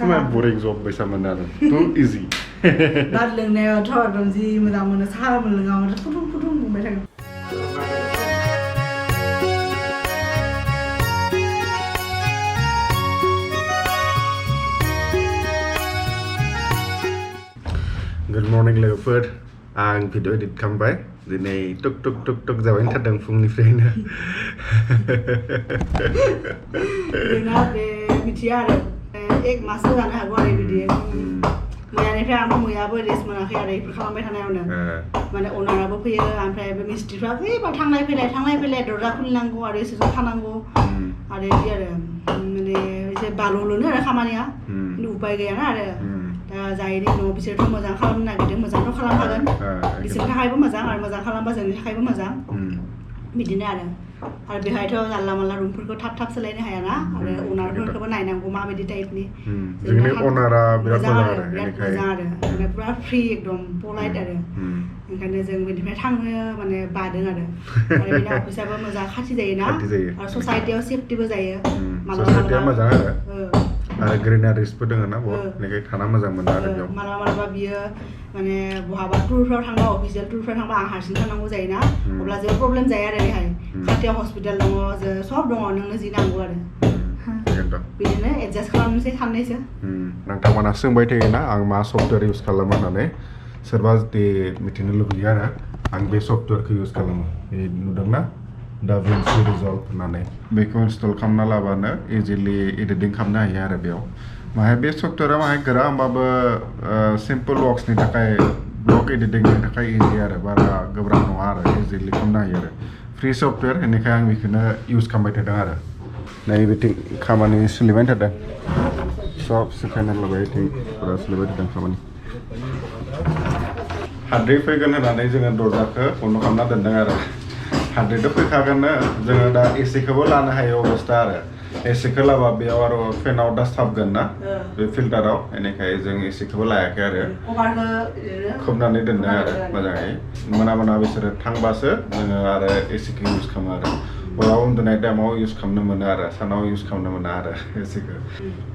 मा boring job बायसा मोनो आरो too easy दा लोंनायावथ' एकदम जि मोजां मोनो साहा लोङाबाथ' फुदुं फुदुं बुंबाय थागोन Good morning लोगोफोर आं भिडिअ एडिट खालामबाय दिनै टुक टुक टुक टुक जाबाय थादों फुंनिफ्रायनो जोंना बे मिथिया आरो एक मासबो जानो हागौ आरो बिदि मैयानिफ्राय आंथ' मैयाबो रेस्ट मोनाखै आरो बेफोर खालामबाय थानायावनो माने अनाराबो फैयो ओमफ्राय बे मिस्ट्रिफ्रा फैबा थांलाय फैलाय दरजा खुलिनांगौ आरो इसोरजों थानांगौ आरो बिदि आरो माने एसे बाल'ल'नो आरो खामानिया खिन्थु उपाय गैयाना आरो दा जायनि न' बिसोरथ' मोजां खालामनो नागिरदों मोजांथ' खालामखागोन बिसोरनि थाखायबो मोजां आरो मोजां खालामबा जोंनि थाखायबो मोजां बिदिनो आरो बेहायथ' जानला मानला रुमफोरखौ थाब थाब सोलायनो हायाना आरो अनारफोरखौबो नायनांगौ माबायदि टाइपनि जोंनि अनारा बिराद मोजां आरो माने पुरा फ्रि एकदम पलाइट आरो ओंखायनो जों बेनिफ्राय थांनो माने बादों आरो बेनि अफिसाबो मोजां खाथि जायोना आरो ससाइटियाव सेफटिबो जायो ससाइटिया मोजां आरो ग्रिनारिसबो दङ ना बहुत बेनिखाय थाना मोजां मोनो आरो बेयाव मालाबा बियो माने बहाबा टुरफ्राव थांबा अफिसियेल टुरफ्राव थांबा आं हारसिं थांनांगौ जायोना अब्ला जेबो प्रब्लेम जाया आरो बेहाय खाथियाव हस्पिटाल दङ सब दङ नोंनो जि नांगौ आरो बिदिनो एडजास्ट खालामनोसै साननैसो नोंथांमोना सोंबाय थायोना आं मा सफ्टवेयर इउज खालामो होननानै सोरबा जुदि मिथिनो लुगैयो आरो आं बे सफ्टवेयरखौ इउज खालामो नुदोंना DaVinci Resolve होननानै बेखौ इनस्टल खालामना लाबानो इजिलि एडिटिं खालामनो हायो आरो बेयाव माहाय बे सफ्टवेयरा माहाय गोरा होमबाबो सिम्पल वर्क्सनि थाखाय ब्लग एडिटिंनि थाखाय इजि आरो बारा गोब्राब नङा आरो इजिलि खालामनो हायो आरो फ्रि सफ्टवेयर बेनिखाय आं बेखौनो इउज खालामबाय थादों आरो नै बिथिं खामानि सोलिबाय थादों सब सिखायना लाबाय बिथिं पुरा सोलिबाय थादों खामानि हाद्रि फैगोन होननानै जोङो दरजाखौ बन्द' खालामना दोनदों आरो हाद्रिथ' फैखागोननो जोङो दा एसिखौबो लानो हायो अबस्था आरो एसिखौ लाबा बेयाव आरो फेनाव डास्ट हाबगोन ना बे फिल्टाराव बेनिखाय जों एसिखौबो लायाखै आरो खोबनानै दोनदों आरो मोजाङै मोना बिसोरो थांबासो जोङो आरो एसिखौ इउज खालामो आरो हराव उन्दुनाय टाइमाव इउज खालामनो मोनो आरो सानाव इउज खालामनो मोना आरो एसिखौ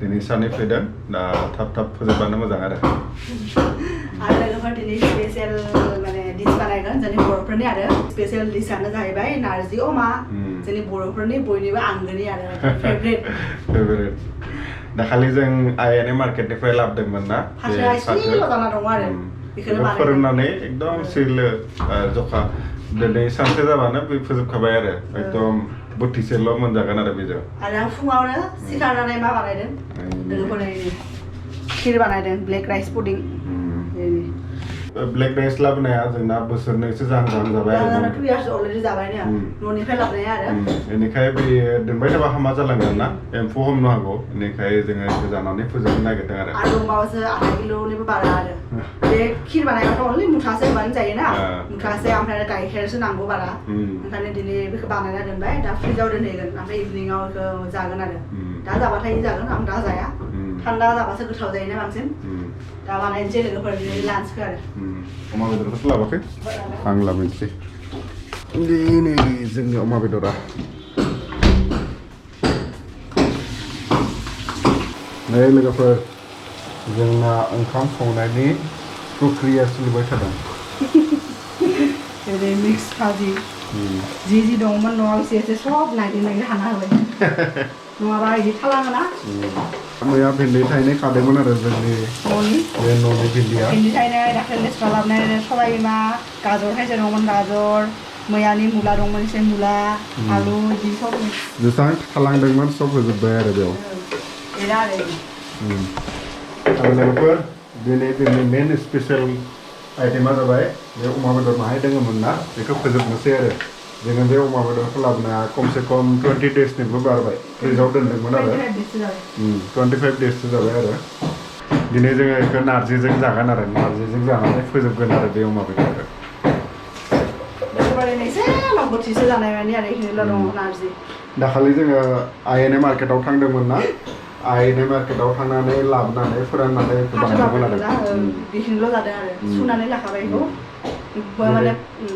दिनै साननै फैदों दा थाब फोजोबबानो मोजां आरो लोगोफोर दिनै स्पेसियेल माने डिश बानायगोन जोंनि बर'फोरनि आरो स्पेसियेल डिशआनो जाहैबाय नारजि अमा जोंनि बर'फोरनि बयनिबो आंगोनि आरो फेभरेट दाखालि जों आइएनए मार्केटनिफ्राय लाबोदोंमोन ना बेखौ फोरोंनानै एकदम सिलो जखा दिनै सानसे जाबानो बे फोजोबखाबाय आरो एकदम बोथिसेल' मोनजागोन आरो बेजों आरो आं फुङावनो सिखारनानै मा बानायदों लोगोफोरनि खिर बानायदों ब्लेक राइस पुडिं ब्लेक राइस लाबोनाया जोंना बोसोरनैसो जाहां जाबाय आरो 2 years अलरेडि जाबाय ना न'निफ्राय लाबोनाया आरो बेनिखाय बे दोनबाय थाबा हामा जालांगोन ना एम्फौ हमनो हागौ बेनिखाय जोङो बेखौ जानानै फोजोबनो नागिरदों आरो दंबावोसो आधा किल'निबो बारा आरो बे खिर बानायबाथ' अनलि मुथासे होबानो जायोना मुथासे ओमफ्राय गाइखेरसो नांगौ बारा ओंखायनो दिनै बेखौ बानायना दोनबाय दा फ्रिजाव दोनहैगोन ओमफ्राय इभिनिङाव बेखौ जागोन आरो दा जाबाथाय जागोन आं दा जाया थान्दा जाबासो गोथाव जायोना बांसिन दा बानायनोसै लोगोफोर दिनै लान्चखौ आरो अमा बेदरखौथ' लाबाखै आं लाबोनोसै दिनै जोंनि अमा बेदरा नै लोगोफोर जोंना ओंखाम संनायनि प्रक्रिया सोलिबाय थादों जेरै मिक्स भाजि जि दंमोन न'आव एसे सब नागिर हाना होबाय नङाबा बिदि थालाङोना मैया भिन्दी थायनै खादोंमोन आरो जोंनि बे न'नि भिन्दिया भिन्दी थायनै दाख्लै लेस्रा लाबोनाय सबाय बिमा गाजर थाइसे दंमोन गाजर मैयानि मुला दंमोन एसे मुला आलु बिदि सब जेसेबां थालांदोंमोन सब होजोब्बाय आरो बेयाव आरो लोगोफोर दिनै मेन स्पेसियेल आइटेमा जाबाय बे अमा बेदर माहाय दङमोन ना बेखौ फोजोबनोसै आरो जोङो बे अमा बेदरखौ लाबोना खमसे खम 20 daysनिबो बारबाय फ्रिजाव दोनदोंमोन आरो 25 daysसो जाबाय आरो दिनै जोङो बेखौ नारजिजों जागोन आरो नारजिजों जानानै फोजोबगोन आरो बे अमा बेदरखौ दाखालि जोङो आइएनए मार्केटाव थांदोंमोन ना आइएनए मार्केटाव थांनानै लाबोनानै फोराननानै बानायदोंमोन आरो बेखिनिल' जादों आरो सुनानै लाखाबाय बेखौ माने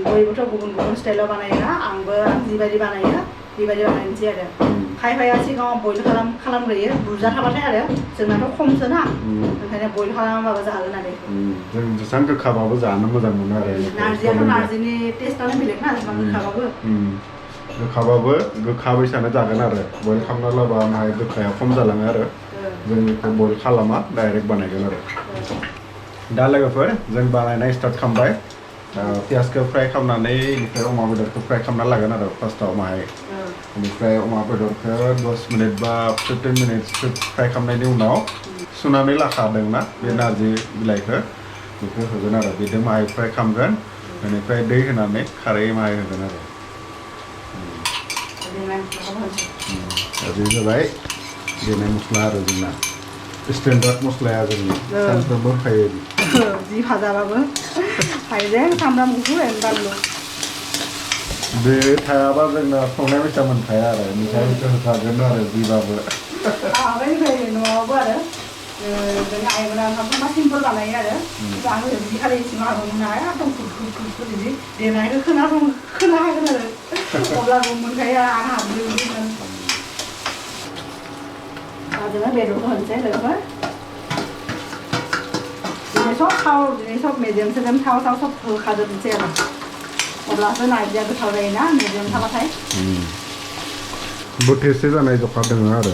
बयबोथ' गुबुन स्टाइलाव बानायोना आंबो जिबायदि बानायो बेबायदि बानायनोसै आरो खायफाया सिगाङाव बयल खालामग्रोयो बुरजा थाबाथाय आरो जोंनाथ' खमसो ना ओंखायनो बयल खालामबाबो जागोन आरो जों जेसां गोखाबाबो जानो मोजां मोनो आरो नारजियाथ' नारजिनि टेस्टआनो बेलेग ना जेसेबां गोखाबाबो गोखा बैसानो जागोन आरो बयल खालामना लाबा माहाय गोखाया खम जालाङो आरो जों बेखौ बयल खालामा डाइरेक्ट बानायगोन आरो दा लोगोफोर जों बानायनाय स्टार्ट खालामबाय पियासखौ फ्राय खालामनानै बेनिफ्राय अमा बेदरखौ फ्राय खालामना लागोन आरो फार्स्टआव माहाय बेनिफ्राय अमा बेदरखौ 10 मिनिट बा 15 मिनिटसो फ्राय खालामनायनि उनाव सुनानै लाखादोंना बे नारजि बिलाइखौ बेखौ होगोन आरो बिदि माहाय फ्राय खालामगोन बेनिफ्राय दै होनानै खारै माहाय होगोन आरो बे जाबाय देनाय मस्ला आरो जोंना स्टेन्डार्ड मस्लाया जोंनि सानफ्रोमबो होखायो जि भाजाबाबो हाइजें सामब्राम गुफुर बानलु बे थायाबा जोंना संनाय बायसा मोनखाया आरो ओंखायनो बेखौ होखागोन आरो जिबाबो न'आवबो आरो जोंनि आइमोना ओंखामखौ मा सिम्पोल बानायो आरो आङो बिदि खालि इसिङाव हाबोमोन नालाय एकदम खुद बिदि देनायखौ खोनाहागोन आरो अब्लाबो मोनखायो आं हाबोमोन जोङो बेदरखौ होनोसै लोगोफोर दिनै सब मेजेमसो जों थाव सब होखाजोबनोसै आरो अब्लासो नारजिया गोथाव जायोना मेजेम थाबाथाय बोथिसे जानाय जखा दङ आरो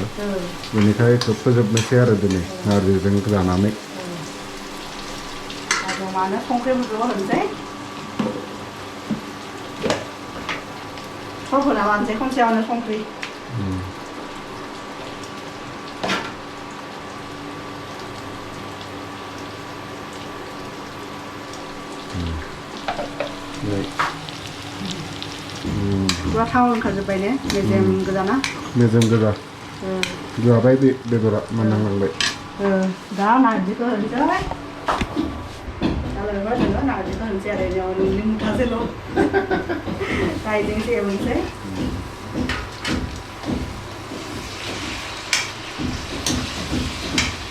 बेनिखाय बेखौ फोजोबनोसै आरो दिनै नारजिजों जानानै मानो संख्रिफोरखौ होनोसै सब होना लानोसै खनसेयावनो संख्रि पूरा थाव ओंखारजोब्बाय ने मेजेम गोजा ना मेजेम गोजा जाबाय बे बेदरा मोननांलांबाय दा नारजिखौ होनोसै दा लोगोफोर जोङो नारजिखौ होनोसै आरो नोंनि मुथासेल' रायजों एवनोसै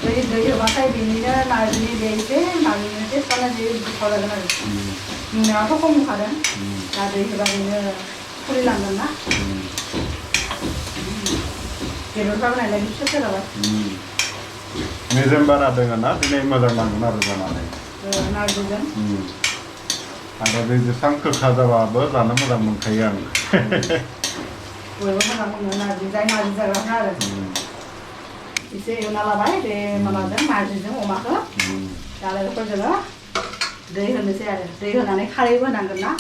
दै होबाथाय बेनिनो नारजिनि बे एसे नारजिनि टेस्टआनो जि गोथाव जागोन आरो नुनायावथ' खम होखादों दा दै होबा बेनो खुलिलांगोन ना बेदरफ्राबो नायलाय फिसा जाबाय मेजेम बारा दङ ना दिनै मोजां नांगोन आरो जानानै नारजिजों आरो बे जेसां गोखा जाबाबो जानो मोजां मोनखायो आं बयबो मोजां मोनो नारजि जाग्राफ्रा आरो एसे एवना लाबाय बे माबाजों नारजिजों अमाखौ दा लोगोफोर जोङो दै होनोसै आरो दै होनानै खारैबो होनांगोन ना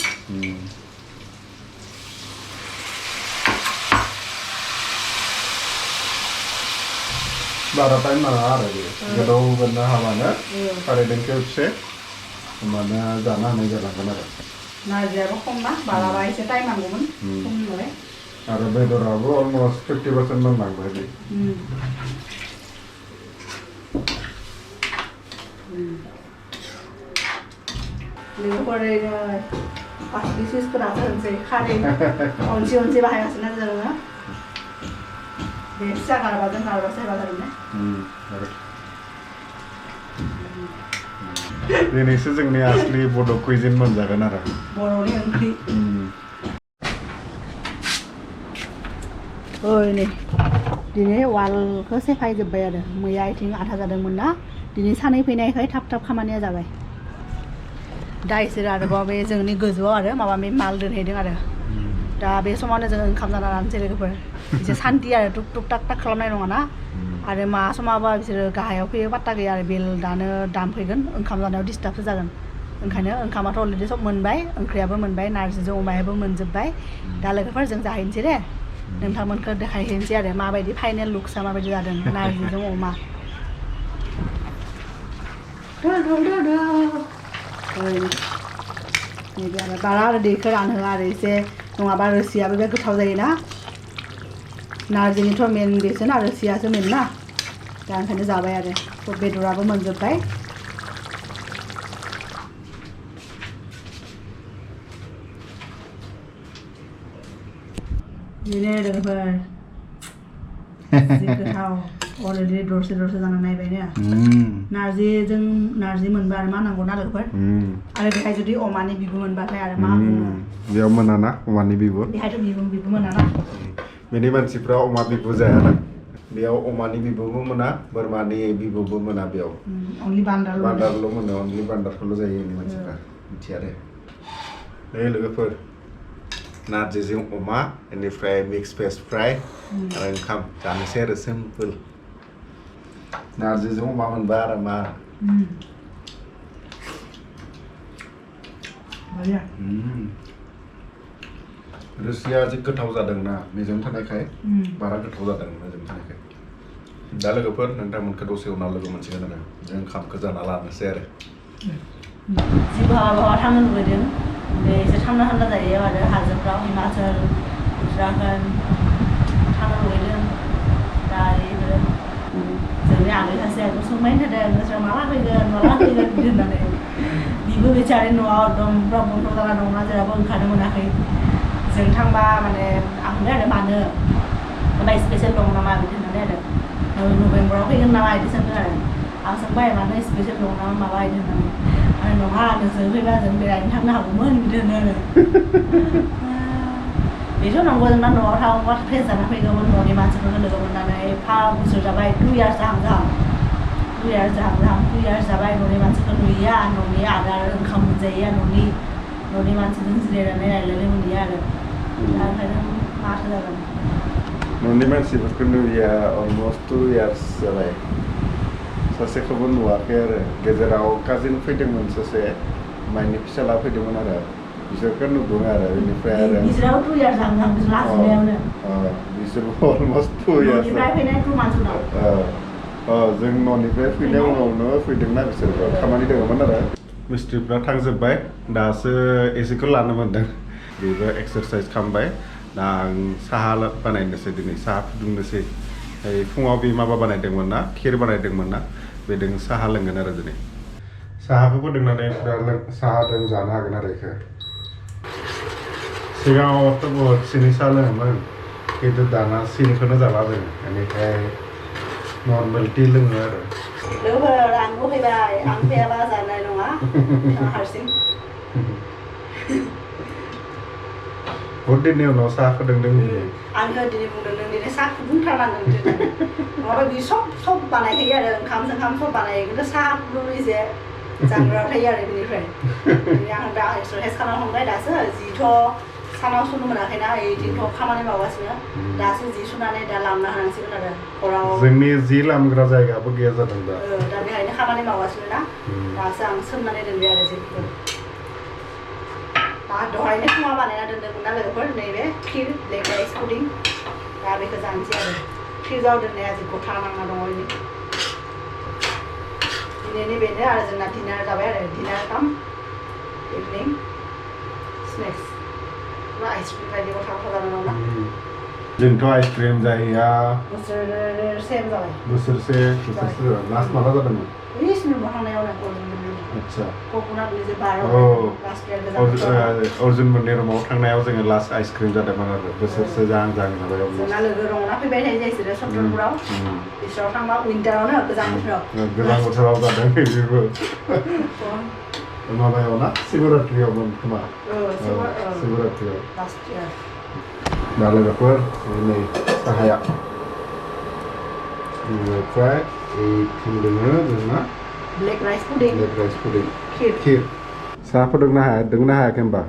बारा टाइम नाङा आरो बे गोदौ होनो हाबानो खारैजों खेबसे होमबानो जानो हानाय जालांगोन आरो नारजियाबो खम ना बाराबा एसे टाइम नांगौमोन खम होबाय आरो बेदराबो अलमस्ट 50% मोनलांबाय बे लोगोफोर पासलि सुइसफोरासो होनसै खारै अनसे बाहायगासिनो जोङो बे फिसा गारबाजों गारबासो होबा जागोन ने दिनैसो जोंनि आसलि बड' कुइजिन मोनजागोन आरो बर'नि ओंख्रि नै दिनै वालखौ सेफायजोब्बाय आरो मैया आथिं आथा जादोंमोन ना दिनै सानै फैनायखाय थाब खामानिया जाबाय दा इसोर आरोबाव बे जोंनि गोजौआव आरो माबा माल दोनहैदों आरो दा बे समावनो जोङो ओंखाम जाना लानोसै लोगोफोर एसे सान्ति आरो टुक टाक खालामनाय नङा ना आरो मा समाबा बिसोरो गाहायाव फैयो पात्ता गैया आरो बेल दानो दामफैगोन ओंखाम जानायाव डिस्टार्बसो जागोन ओंखायनो ओंखामाथ' अलरेडि सब मोनबाय ओंख्रियाबो मोनबाय नारजिजों अमायाबो मोनजोब्बाय दा लोगोफोर जों जाहैनोसै दे नोंथांमोनखौ देखायहैनोसै आरो माबायदि फाइनेल लुक्सआ माबायदि जादों नारजिजों अमा नैबे आरो बारा आरो दैखौ रानहोआ आरो एसे नङाबा रोसियाबो बे गोथाव जायोना नारजिनिथ' मेन बेसोना रोसियासो मेन ना दा ओंखायनो जाबाय आरो बेदराबो मोनजोब्बाय बेनो लोगोफोर जि गोथाव अलरेडि दरसे जाना नायबाय ने नारजि मोनबा आरो मा नांगौ ना लोगोफोर आरो बेहाय जुदि अमानि बिबु मोनबाथाय आरो मा बुङो बेयाव मोनाना अमानि बिबु बेहायथ' बिबु मोनाना बेनि मानसिफ्रा अमा बिबु जायाना बेयाव अमानि बिबुबो मोना बोरमानि बिबुबो मोना बेयाव only बान्दारल' मोनो अनलि बान्दारखौल' जायो जोंनि मानसिफ्रा मिथिया दे लोगोफोर नारजिजों अमा बेनिफ्राय मिक्स भेज फ्राय आरो ओंखाम जानोसै आरो सिम्पोल नारजिजों अमा मोनबा आरो मा रोसिया जि गोथाव जादोंना मेजेम थानायखाय बारा गोथाव जादों मेजेम थानायखाय दा लोगोफोर नोंथांमोनखौ दसे उनाव लोगो मोनसिगोन आरो जों ओंखामखौ जाना लानोसै आरो जि बहा थांनो लुबैदों बे एसे थान्दा थान्दा जायो आरो हाजोफ्राव हिमाचल उत्तराखन्ड थांनो लुबैदों दा बेफोरो जोंनि आगै सासेयाबो सोंबाय थादों नोंसोर माला फैगोन बिदि होननानै बिबो बेचारि न'आव एकदम ब्रह्म बन्द जाना दंना जेरावबो ओंखारनो मोनाखै जों थांबा माने आं होनबाय आरो मानो माबा स्पेसियेल दं नामा बिदि होननानै आरो नभेम्बराव फैगोन नामा बिदि सोंदों आरो आं सोंबाय मानो स्पेसियेल दं नामा माबा बिदि होननानै आरो नङा नोंसोर फैबा जों बेरायनो थांनो हागौमोन बिदि होनो आरो बेथ' नंगौ जोंना न'आव थांबा फ्रेस जाना फैगौमोन न'नि मानसिफोरखौ लोगो मोननानै बोसोर जाबाय 2 years जाहां 2 years जाबाय न'नि मानसिखौ नुयैया न'नि आदार ओंखाम मोनजायैया न'नि मानसिजों जिरायनानै रायज्लायनो मोनैया आरो दा ओंखायनो माथो जागोन न'नि मानसिफोरखौ नुयैया अलमस्ट 2 years जाबाय सासेखौबो नुवाखै आरो गेजेराव काजिन फैदोंमोन सासे माइनि फिसाला फैदोंमोन आरो बिसोरखौ नुदों आरो बेनिफ्राय आरो बिसोराव 2 years जाहां बिसोर लासैयावनो बिसोरबो अलमस्ट 2 years न'निफ्राय फैनाय 2 months उनाव जों न'निफ्राय फैनाय उनावनो फैदोंना बिसोरबो खामानि दङमोन आरो मिस्ट्रिफ्रा थांजोब्बाय दासो एसेखौ लानो मोनदों बेबो एक्सारसाइज खालामबाय दा आं साहा बानायनोसै दिनै साहा फुदुंनोसै फुङाव बे माबा बानायदोंमोन ना खिर बानायदोंमोन ना बेजों साहा लोंगोन आरो दिनै साहाखौ फुदुंनानै साहाजों जानो हागोन आरो बेखौ सिगाङावथ' बहुद सिनि साहा लोङोमोन खिन्थु दाना सिनिखौनो जाला जों बेनिफ्राय नर्मेल टि लोङो आरो लोगोफोर आंबो फैबाय आं फैयाबा जानाय नङा हारसिं बहुत दिननि उनाव साहा फुदुंदों आंखौ दिनै बुंदों नों दिनै साहा फुदुंथारनांगोन नङाबा बि सब बानायखायो आरो ओंखाम सब बानायो खिन्थु साहा फुदुंनो एसे जानगाराव थायो आरो बेनिफ्राय आं दा एक्सारसाइज खालामनो हमबाय दासो जिथ' सानाव सुनो मोनाखैना ओइदिनथ' खामानि मावगासिनो दासो जि सुनानै दा लामना होनांसिगोन आरो हराव जोंनि जि लामग्रा जायगाबो गैया जादों दा बेहायनो खामानि मावगासिनो ना दासो आं सोमनानै दोनबाय आरो जिफोरखौ दहायनो फुङाव बानायना दोनदोंमोन ना लोगोफोर नैबे खिर ब्लेक राइस पुडिं दा बेखौ जानोसै आरो फ्रिजाव दोननाया जि गथा नांना दङ दिनैनि बेनो आरो जोंना डिनार जाबाय आरो डिनार काम इभिनिं स्नेक्स आइसक्रिम बायदि गथा जाना दंना जोंथ' आइसक्रिम जाहैया बोसोरसे जाबाय बोसोरसे लास्ट माला जादोंमोन आच्छा अर्जुन मोननि रुमाव थांनायाव जोङो लास्ट आइसक्रिम जादोंमोन आरो बोसोरसे जाहां जाबाय लोगो रंना फैबाय थायो जायसोरो सत्रपुराव बिसोराव थांबा विन्टारावनो गोजां बोथोराव जादों बेबो माबायाव ना शिवरात्रियावमोन खोमा शिवरात्रियाव दा लोगोफोर नै साहाया बेनिफ्राय दोङो जोंना ब्लेक राइस पुडिं खिर साहा फुदुंनो हादोंना हायाखै होमबा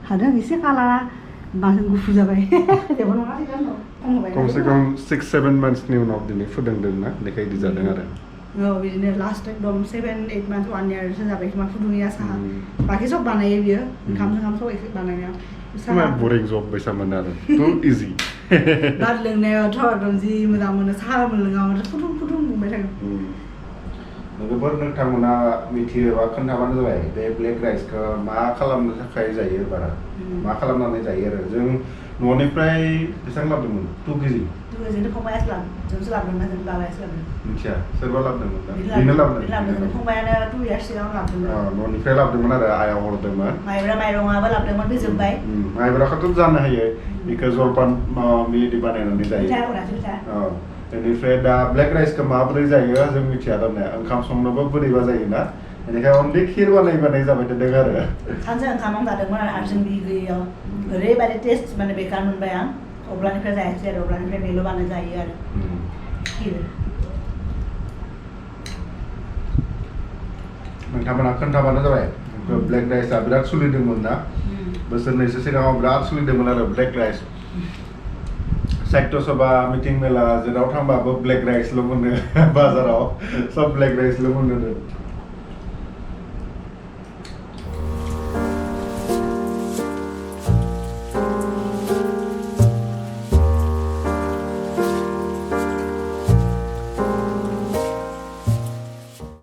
हादों एसे कालारा बांसिन गुफुर जाबाय जेबो नङा खमसे खम 6-7 monthsनि उनाव दिनै फुदुंदोंना बेखाय बिदि जादों आरो बिदिनो लास्ट एकदम 7-8 months 1 yearसो जाबाय खोमा फुदुंनाया साहा बाखि सब बानायो बियो ओंखाम सब एसे बानायनायाव बोरिं जब बायसा मोनो आरो टु इजि दा लोंनायावथ' एकदम जि मोजां मोनो साहा लोङाबाथ' फुदुं बुंबाय थागोन लोगोफोर नोंथांमोना मिथियोबा खोन्थाबानो जाबाय बे ब्लेक राइसखौ मा खालामनो थाखाय जायो बारा मा खालामनानै जायो आरो जों न'निफ्राय बेसेबां लाबोदोंमोन 2 केजि फंबायासो जोंसो लाबोदोंमोन जों बाबायासो लाबोदों मिथिया सोरबा लाबोदोंमोन बेनो लाबोदों फंबायानो 2 years सिगां लाबोदोंमोन न'निफ्राय लाबोदोंमोन आरो आइया हरदोंमोन माइरङाबो लाबोदोंमोन बे जोब्बाय माइब्राखौथ' जानो हायो बेखौ जलपान बिदि बानायनानै जायो बेनिफ्राय दा ब्लेक राइसखौ माबोरै जायो जों मिथिया थारमाने ओंखाम संनोबो बोरैबा जायोना बेनिखायनो अनलि खिर बानाय जाबाय थादों आरो सानसे ओंखामाव जादोंमोन आरो हारसिं बि गैयैयाव ओरैबायदि टेस्ट माने बेकार मोनबाय आं अब्लानिफ्राय जायासै आरो अब्लानिफ्राय बेल' बानाय जायो आरो खिर नोंथांमोना खोन्थाबानो जाबाय ब्लेक राइसआ बिराद सोलिदोंमोन ना बोसोरनैसो सिगाङाव बिराद सोलिदोंमोन आरो ब्लेक राइस साहित्य सभा मिटिं मेला जेराव थांबाबो ब्लेक राइसल' मोनो बाजाराव सब ब्लेक राइसल' मोनो